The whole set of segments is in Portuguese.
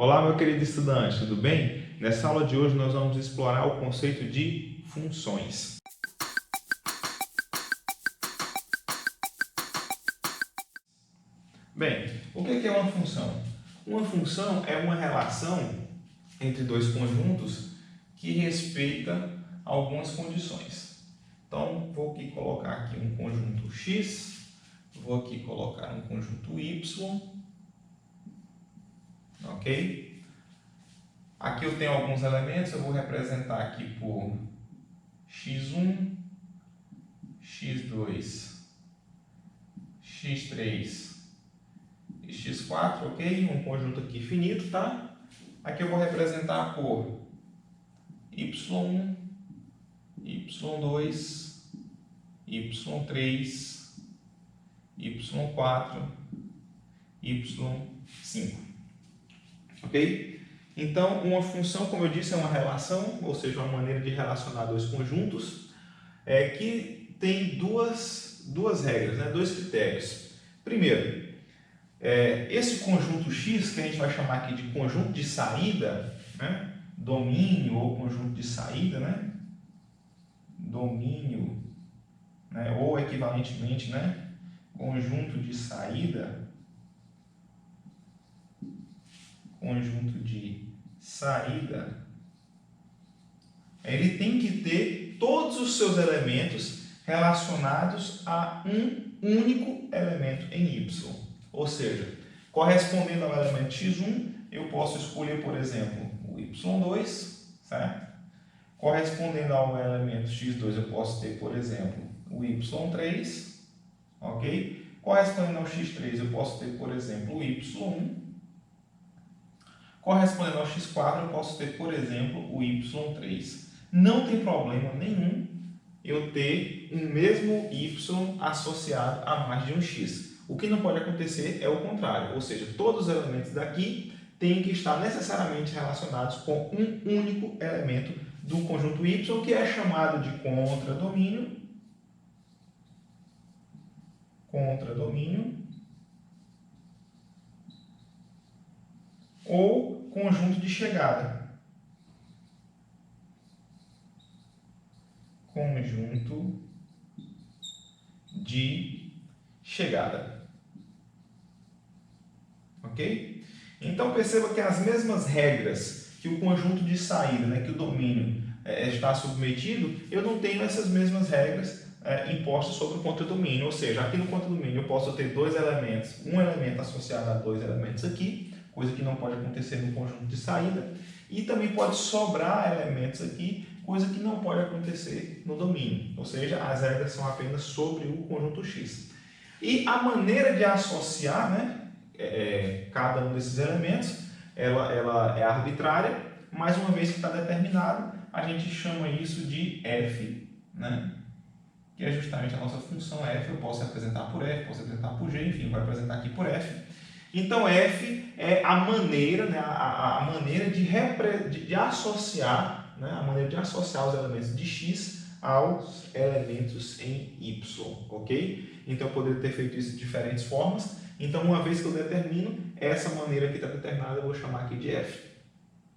Olá, meu querido estudante, tudo bem? Nessa aula de hoje nós vamos explorar o conceito de funções. Bem, o que é uma função? Uma função é uma relação entre dois conjuntos que respeita algumas condições. Então, vou aqui colocar aqui um conjunto X, vou aqui colocar um conjunto Y, ok? Aqui eu tenho alguns elementos, eu vou representar aqui por x1, x2, x3 e x4, ok? Um conjunto aqui finito, tá? Aqui eu vou representar por y1, y2, y3, y4, y5, ok? Então, uma função, como eu disse, é uma relação, ou seja, uma maneira de relacionar dois conjuntos, que tem duas regras, né? Dois critérios. Primeiro, esse conjunto X, que a gente vai chamar aqui de conjunto de saída, né? Domínio ou conjunto de saída, né? Domínio, né? Ou equivalentemente, né? Conjunto de saída. Conjunto de saída, ele tem que ter todos os seus elementos relacionados a um único elemento em Y. Ou seja, correspondendo ao elemento x1, eu posso escolher, por exemplo, o y2, certo? Correspondendo ao elemento x2, eu posso ter, por exemplo, o y3, ok? Correspondendo ao x3, eu posso ter, por exemplo, o y1. Correspondendo ao x4, eu posso ter, por exemplo, o y3. Não tem problema nenhum eu ter um mesmo y associado a mais de um x. O que não pode acontecer é o contrário, ou seja, todos os elementos daqui têm que estar necessariamente relacionados com um único elemento do conjunto y, que é chamado de contradomínio. Contradomínio. Ou conjunto de chegada. Conjunto de chegada. Ok? Então perceba que as mesmas regras que o conjunto de saída, né, que o domínio está submetido, eu não tenho essas mesmas regras impostas sobre o contradomínio. Ou seja, aqui no contradomínio eu posso ter dois elementos, um elemento associado a dois elementos aqui, coisa que não pode acontecer no conjunto de saída, e também pode sobrar elementos aqui, coisa que não pode acontecer no domínio, ou seja, as regras são apenas sobre o conjunto X. E a maneira de associar, né, cada um desses elementos, ela é arbitrária, mas uma vez que está determinado, a gente chama isso de f, né, que é justamente a nossa função f. Eu posso representar por f, posso representar por g, enfim, vou representar aqui por f. Então, f é a maneira, né, a maneira de associar, né, a maneira de associar os elementos de x aos elementos em y, ok? Então, eu poderia ter feito isso de diferentes formas. Então, uma vez que eu determino, essa maneira que está determinada, eu vou chamar aqui de f.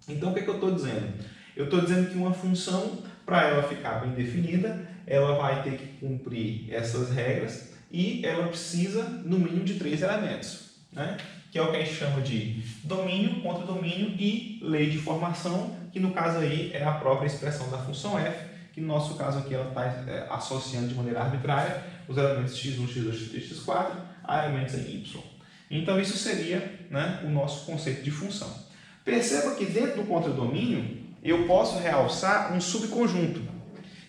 Então, o que é que eu estou dizendo? Eu estou dizendo que uma função, para ela ficar bem definida, ela vai ter que cumprir essas regras e ela precisa, no mínimo, de 3 elementos. Né? Que é o que a gente chama de domínio, contradomínio e lei de formação, que no caso aí é a própria expressão da função f, que no nosso caso aqui ela está associando de maneira arbitrária os elementos x1, x2, x3, x4 a elementos em y. Então isso seria, né, o nosso conceito de função. Perceba que dentro do contradomínio eu posso realçar um subconjunto,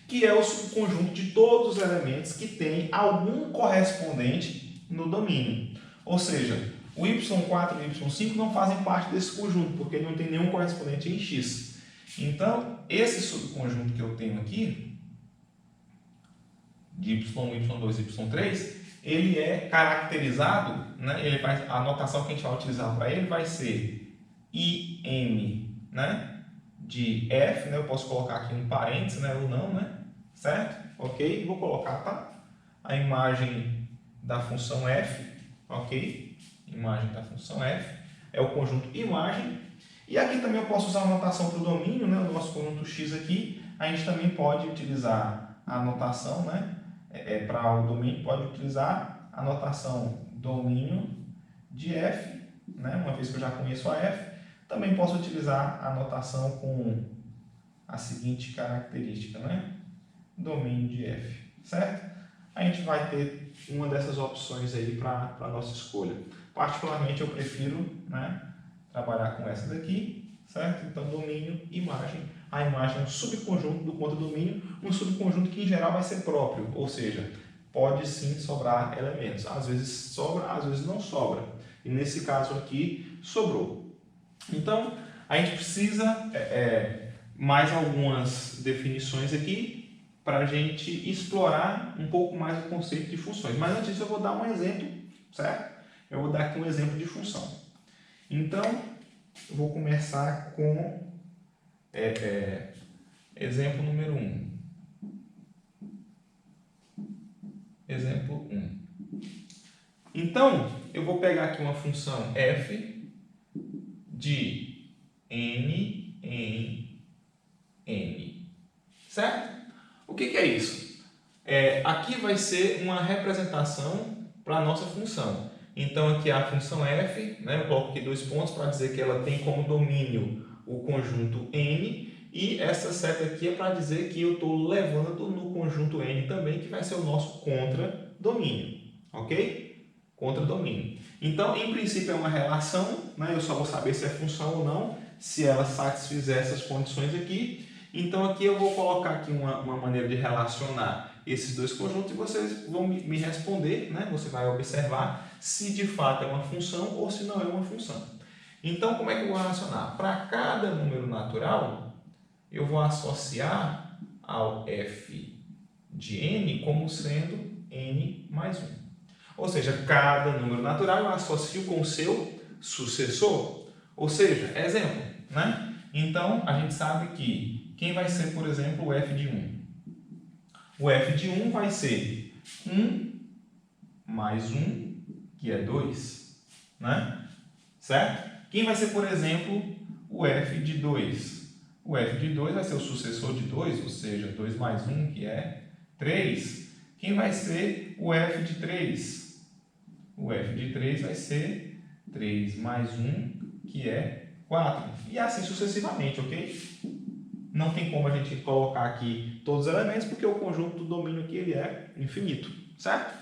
que é o subconjunto de todos os elementos que têm algum correspondente no domínio. Ou seja, o y4 e o y5 não fazem parte desse conjunto, porque não tem nenhum correspondente em x. Então, esse subconjunto que eu tenho aqui, de y1, y2 e y3, ele é caracterizado, né? A notação que a gente vai utilizar para ele vai ser im, né? De f, né? Eu posso colocar aqui um parênteses, né? Ou não, né? Certo? Ok? Vou colocar, tá? A imagem da função f. Ok? Imagem da função f é o conjunto imagem. E aqui também eu posso usar a notação para o domínio, né? O nosso conjunto X aqui, a gente também pode utilizar a notação, né? Para o domínio, pode utilizar a notação domínio de f, né? Uma vez que eu já conheço a f, também posso utilizar a notação com a seguinte característica, né? Domínio de f, certo? A gente vai ter uma dessas opções aí para a nossa escolha. Particularmente eu prefiro, né, trabalhar com essa daqui, certo? Então, domínio, imagem. A imagem é um subconjunto do contradomínio, um subconjunto que em geral vai ser próprio, ou seja, pode sim sobrar elementos. Às vezes sobra, às vezes não sobra. E nesse caso aqui, sobrou. Então, a gente precisa mais algumas definições aqui para a gente explorar um pouco mais o conceito de funções. Mas antes disso eu vou dar um exemplo, certo? Eu vou dar aqui um exemplo de função. Então, eu vou começar com exemplo número 1. Exemplo 1. Então, eu vou pegar aqui uma função f de n em n, certo? O que é isso? Aqui vai ser uma representação para a nossa função. Então, aqui a função f, né, eu coloco aqui 2 pontos para dizer que ela tem como domínio o conjunto n, e essa seta aqui é para dizer que eu estou levando no conjunto n também, que vai ser o nosso contradomínio, ok? Contradomínio. Então, em princípio, é uma relação, né, eu só vou saber se é função ou não, se ela satisfizer essas condições aqui. Então, aqui eu vou colocar aqui uma maneira de relacionar esses dois conjuntos e vocês vão me responder, né? Você vai observar se de fato é uma função ou se não é uma função. Então, como é que eu vou relacionar? Para cada número natural, eu vou associar ao f de n como sendo n mais 1. Ou seja, cada número natural eu associo com o seu sucessor. Ou seja, exemplo, né? Então, a gente sabe que quem vai ser, por exemplo, o f de 1? O f de 1 vai ser 1 mais 1, que é 2, né? Certo? Quem vai ser, por exemplo, o f de 2? O f de 2 vai ser o sucessor de 2, ou seja, 2 mais 1, que é 3. Quem vai ser o f de 3? O f de 3 vai ser 3 mais 1, que é 4. E assim sucessivamente, ok? Não tem como a gente colocar aqui todos os elementos, porque o conjunto do domínio aqui ele é infinito, certo?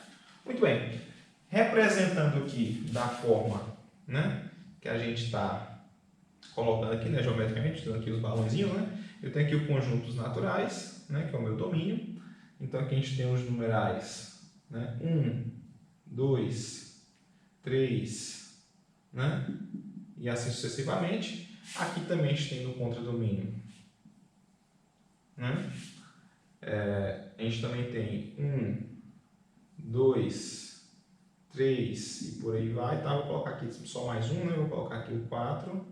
Muito bem. Representando aqui da forma, né, que a gente está colocando aqui, né, geometricamente, usando aqui os balãozinhos, né? Eu tenho aqui o conjunto dos naturais, né, que é o meu domínio. Então aqui a gente tem os numerais, né, 1, 2, 3, né, e assim sucessivamente. Aqui também a gente tem no contradomínio, né? A gente também tem 1, 2, 3 e por aí vai, tá? Vou colocar aqui só mais um, né? Vou colocar aqui o 4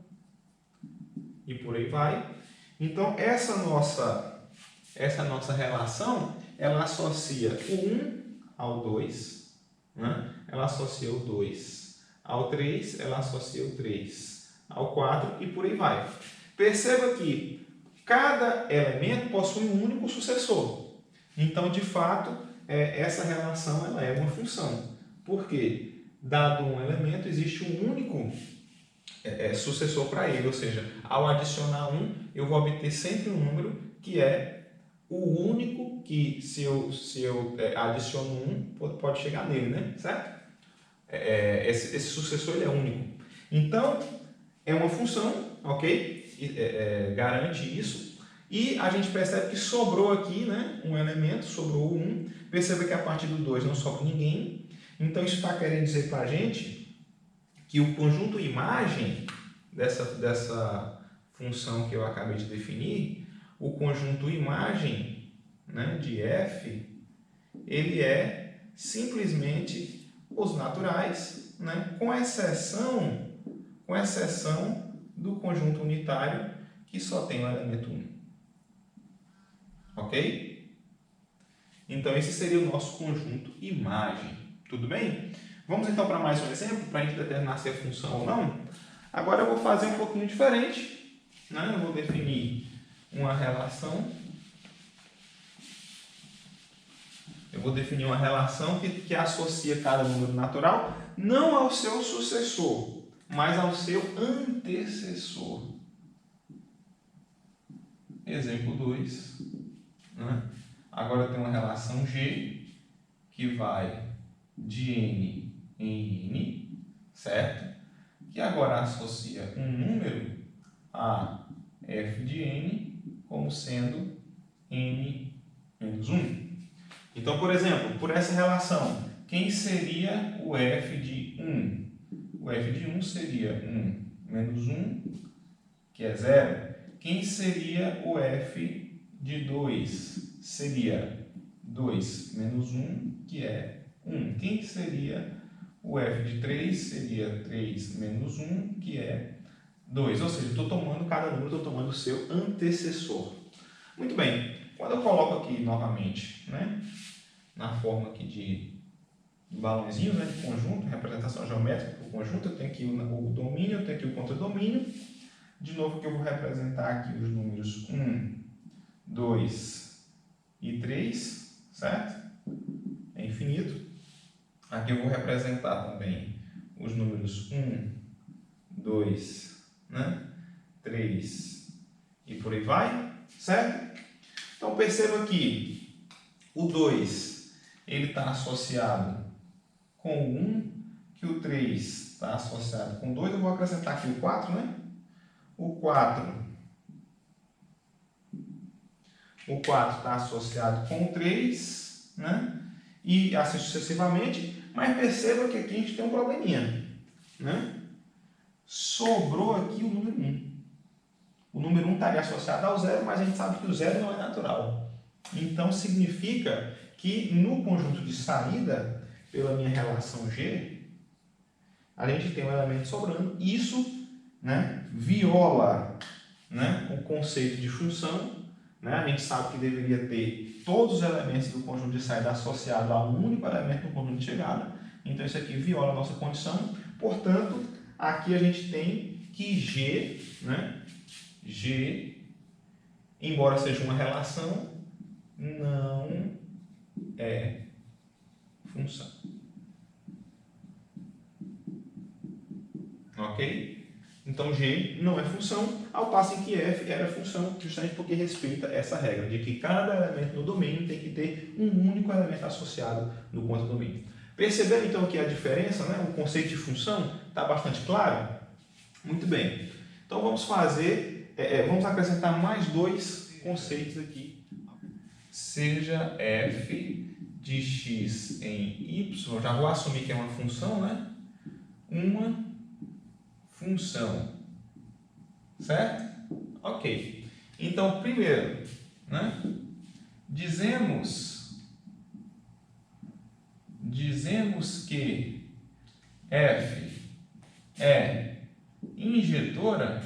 e por aí vai. Então, essa nossa relação, ela associa o 1 ao 2, né? Ela associa o 2 ao 3, ela associa o 3 ao 4 e por aí vai. Perceba que cada elemento possui um único sucessor. Então, de fato, essa relação ela é uma função. Porque, dado um elemento, existe um único sucessor para ele. Ou seja, ao adicionar 1, eu vou obter sempre um número que é o único que, se eu adiciono 1, pode chegar nele, né? Certo? Esse sucessor ele é único. Então, é uma função, ok? Garante isso, e a gente percebe que sobrou aqui, né, um elemento, sobrou o 1. Perceba que a partir do 2 não sobra ninguém. Então isso está querendo dizer para a gente que o conjunto imagem dessa função que eu acabei de definir, o conjunto imagem, né, de f, ele é simplesmente os naturais, né, com exceção do conjunto unitário, que só tem o elemento 1. Ok? Então, esse seria o nosso conjunto imagem. Tudo bem? Vamos então para mais um exemplo, para a gente determinar se é função ou não. Agora eu vou fazer um pouquinho diferente, né? Eu vou definir uma relação. Eu vou definir uma relação que associa cada número natural não ao seu sucessor, mas ao seu antecessor. Exemplo 2. Né? Agora eu tenho uma relação G que vai de N em N, certo? Que agora associa um número a f de N como sendo N menos 1. Então, por exemplo, por essa relação, quem seria o f de 1? O f de 1 seria 1 menos 1, que é 0. Quem seria o f de 2? Seria 2 menos 1, que é 1. Quem seria o f de 3? Seria 3 menos 1, que é 2. Ou seja, estou tomando cada número, estou tomando o seu antecessor. Muito bem, quando eu coloco aqui novamente, né, na forma aqui de balãozinho, né, de conjunto, representação geométrica do conjunto, eu tenho aqui o domínio, eu tenho aqui o contradomínio. De novo que eu vou representar aqui os números 1, 2 e 3, certo? É infinito. Aqui eu vou representar também os números 1, 2, né? 3 e por aí vai, certo? Então perceba aqui, o 2 ele está associado com o 1, que o 3 está associado com o 2, eu vou acrescentar aqui o 4, né? O 4 está associado com o 3, né? E assim sucessivamente, mas perceba que aqui a gente tem um probleminha, né? Sobrou aqui o número 1. O número 1 estaria associado ao 0, mas a gente sabe que o 0 não é natural. Então, significa que no conjunto de saída, pela minha relação G, a gente tem um elemento sobrando. Isso, né, viola, né, o conceito de função. Né? A gente sabe que deveria ter todos os elementos do conjunto de saída associados a um único elemento do conjunto de chegada. Então, isso aqui viola a nossa condição. Portanto, aqui a gente tem que G, né, G, embora seja uma relação, não é função. Ok? Então, G não é função, ao passo em que F era função, justamente porque respeita essa regra, de que cada elemento no domínio tem que ter um único elemento associado no contradomínio. Percebendo, então, que a diferença, né, o conceito de função, está bastante claro? Muito bem. Então, vamos vamos acrescentar mais dois conceitos aqui. Seja f de x em y, já vou assumir que é uma função, né? Uma função, certo? Ok. Então, primeiro, né? Dizemos que f é injetora,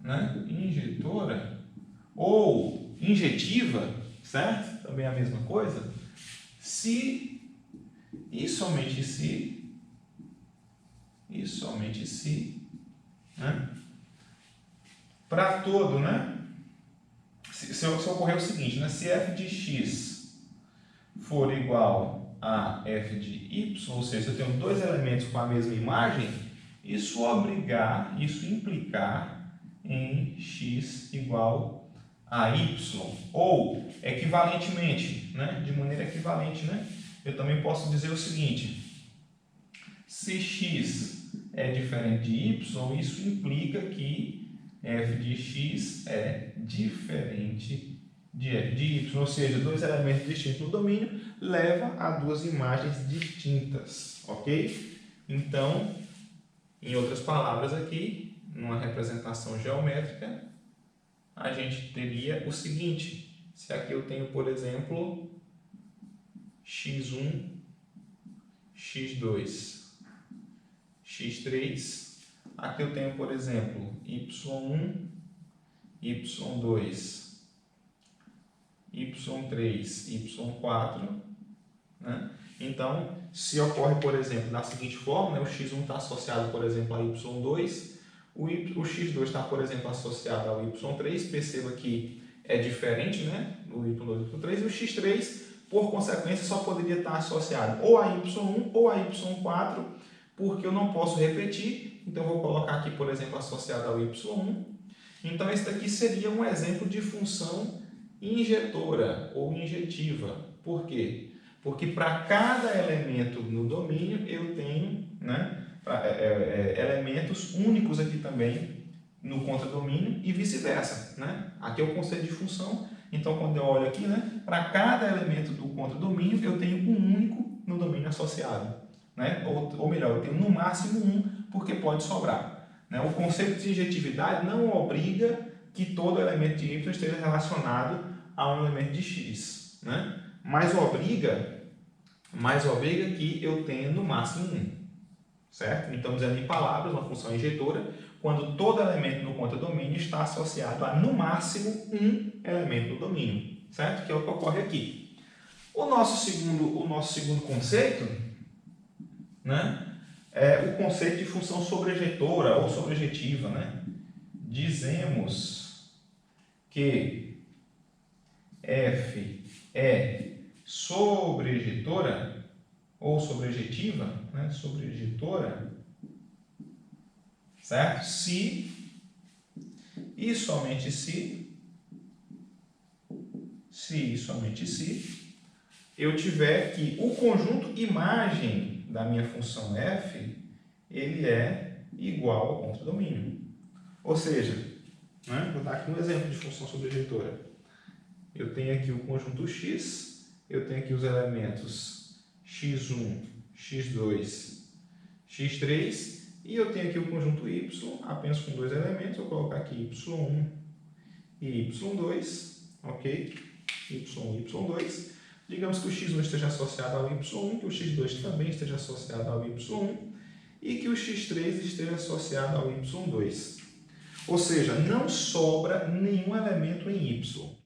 né? Injetora ou injetiva, certo? Também é a mesma coisa. Se e somente se, né? Para todo, né? Se ocorrer o seguinte, né? Se f de x for igual a f de y, ou seja, se eu tenho dois elementos com a mesma imagem, isso implicar em x igual a y, ou equivalentemente, né? De maneira equivalente, né? Eu também posso dizer o seguinte: se x é diferente de y, isso implica que f de x é diferente de f de y, ou seja, dois elementos distintos no domínio leva a duas imagens distintas, ok? Então, em outras palavras aqui, numa representação geométrica, a gente teria o seguinte: se aqui eu tenho, por exemplo, x1, x2, x3, aqui eu tenho, por exemplo, y1, y2, y3, y4, né? Então, se ocorre, por exemplo, da seguinte forma, né, o x1 está associado, por exemplo, a y2, o x2 está, por exemplo, associado ao y3, perceba que é diferente, né? O y2 e o y3, e o x3, por consequência, só poderia estar associado ou a y1 ou a y4, porque eu não posso repetir, então eu vou colocar aqui, por exemplo, associado ao y1. Então, esse daqui seria um exemplo de função injetora ou injetiva. Por quê? Porque para cada elemento no domínio eu tenho, né, elementos únicos aqui também no contradomínio e vice-versa, né? Aqui é o conceito de função. Então, quando eu olho aqui, né, para cada elemento do contradomínio eu tenho um único no domínio associado, né? Ou melhor, eu tenho no máximo um, porque pode sobrar. Né? O conceito de injetividade não obriga que todo elemento de y esteja relacionado a um elemento de x, né? Mas obriga que eu tenha no máximo um, certo? Então, dizendo em palavras, uma função injetora, quando todo elemento no contradomínio está associado a no máximo um elemento do domínio, certo? Que é o que ocorre aqui. O nosso segundo conceito, né, é o conceito de função sobrejetora ou sobrejetiva, né? Dizemos que f é sobrejetora ou sobrejetiva, né? Sobrejetora, certo? Se e somente se e somente se eu tiver que o conjunto imagem da minha função f ele é igual ao contradomínio. Ou seja, né? Vou dar aqui um exemplo de função sobrejetora. Eu tenho aqui o conjunto x, eu tenho aqui os elementos x1, x2, x3, e eu tenho aqui o conjunto y, apenas com dois elementos. Eu vou colocar aqui y1 e y2, ok? y1 e y2. Digamos que o x1 esteja associado ao y1, que o x2 também esteja associado ao y1 e que o x3 esteja associado ao y2. Ou seja, não sobra nenhum elemento em y.